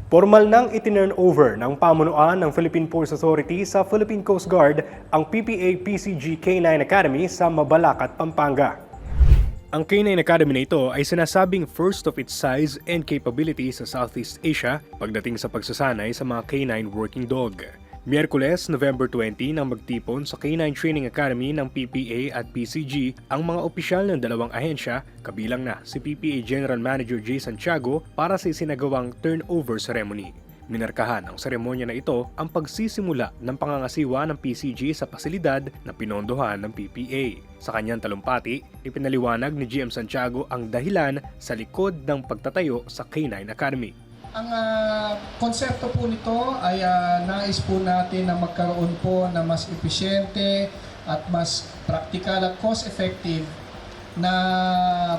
Formal nang itinurn over ng pamunuan ng Philippine Ports Authority sa Philippine Coast Guard ang PPA-PCG K9 Academy sa Mabalacat, Pampanga. Ang K9 Academy na ito ay sinasabing first of its size and capability sa Southeast Asia pagdating sa pagsasanay sa mga K9 working dog. Miyerkules, November 20 nang magtipon sa K9 Training Academy ng PPA at PCG ang mga opisyal ng dalawang ahensya, kabilang na si PPA General Manager Jay Santiago para sa isinagawang turnover ceremony. Minarkahan ang seremonya na ito ang pagsisimula ng pangangasiwa ng PCG sa pasilidad na pinondohan ng PPA. Sa kanyang talumpati, ipinaliwanag ni GM Santiago ang dahilan sa likod ng pagtatayo sa K9 Academy. Ang konsepto po nito ay nais po natin na magkaroon po na mas episyente at mas practical at cost-effective na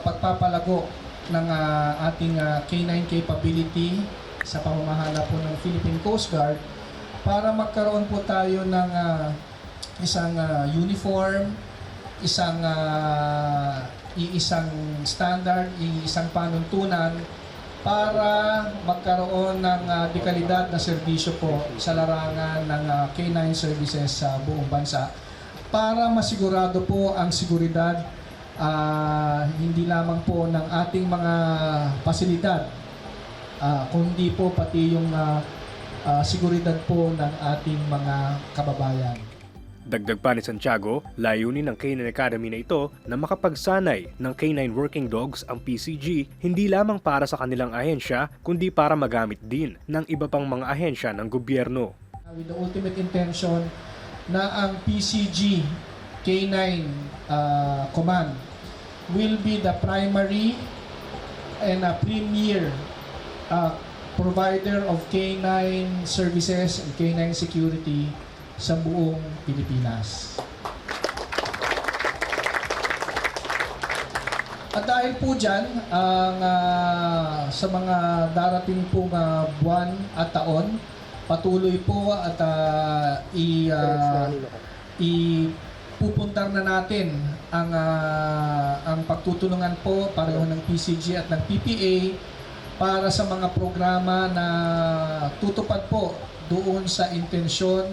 pagpapalago ng ating K9 capability sa pamamahala po ng Philippine Coast Guard para magkaroon po tayo ng isang uniform, isang standard, isang panuntunan para magkaroon ng dekalidad na serbisyo po sa larangan ng K9 services sa buong bansa para masigurado po ang seguridad hindi lamang po ng ating mga pasilidad kundi po pati yung seguridad po ng ating mga kababayan. Dagdag pa ni Santiago, layunin ng K9 Academy na ito na makapagsanay ng K9 working dogs ang PCG hindi lamang para sa kanilang ahensya kundi para magamit din ng iba pang mga ahensya ng gobyerno. With the ultimate intention na ang PCG K9 Command will be the primary and a premier provider of K9 services and K9 security sa buong Pilipinas. At dahil po dyan, sa mga darating pong buwan at taon, patuloy po at ipupuntar na natin ang pagtutulungan po pareho ng PCG at ng PPA para sa mga programa na tutupad po doon sa intensyon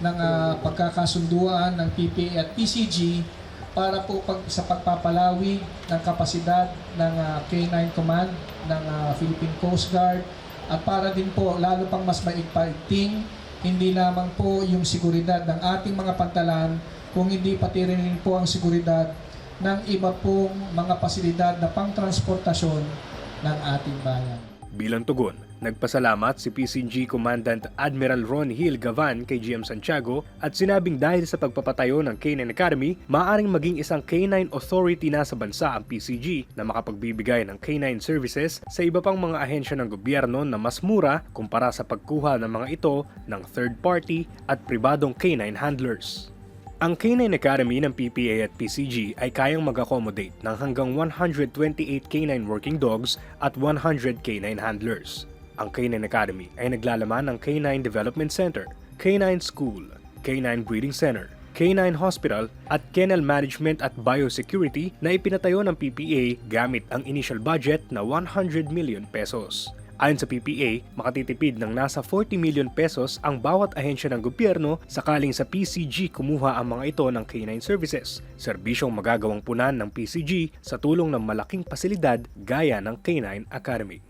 ng pagkakasunduan ng PPA at PCG para po sa pagpapalawig ng kapasidad ng K9 Command ng Philippine Coast Guard at para din po lalo pang mas maigpaigting hindi lamang po yung seguridad ng ating mga pantalan kung hindi pati rin po ang seguridad ng iba pong mga pasilidad na pangtransportasyon ng ating bayan. Bilang tugon, nagpasalamat si PCG Commandant Admiral Ron Hill Gavan kay GM Santiago at sinabing dahil sa pagpapatayo ng K9 Academy, maaaring maging isang K9 authority na sa bansa ang PCG na makapagbibigay ng K9 services sa iba pang mga ahensya ng gobyerno na mas mura kumpara sa pagkuha ng mga ito ng third party at pribadong K9 handlers. Ang K9 Academy ng PPA at PCG ay kayang mag-accommodate ng hanggang 128 K9 working dogs at 100 K9 handlers. Ang K9 Academy ay naglalaman ng K9 Development Center, K9 School, K9 Breeding Center, K9 Hospital at Kennel Management at Biosecurity na ipinatayo ng PPA gamit ang initial budget na 100 million pesos. Ayon sa PPA, makatitipid ng nasa 40 million pesos ang bawat ahensya ng gobyerno sakaling sa PCG kumuha ang mga ito ng K9 services, serbisyong magagawang punan ng PCG sa tulong ng malaking pasilidad gaya ng K9 Academy.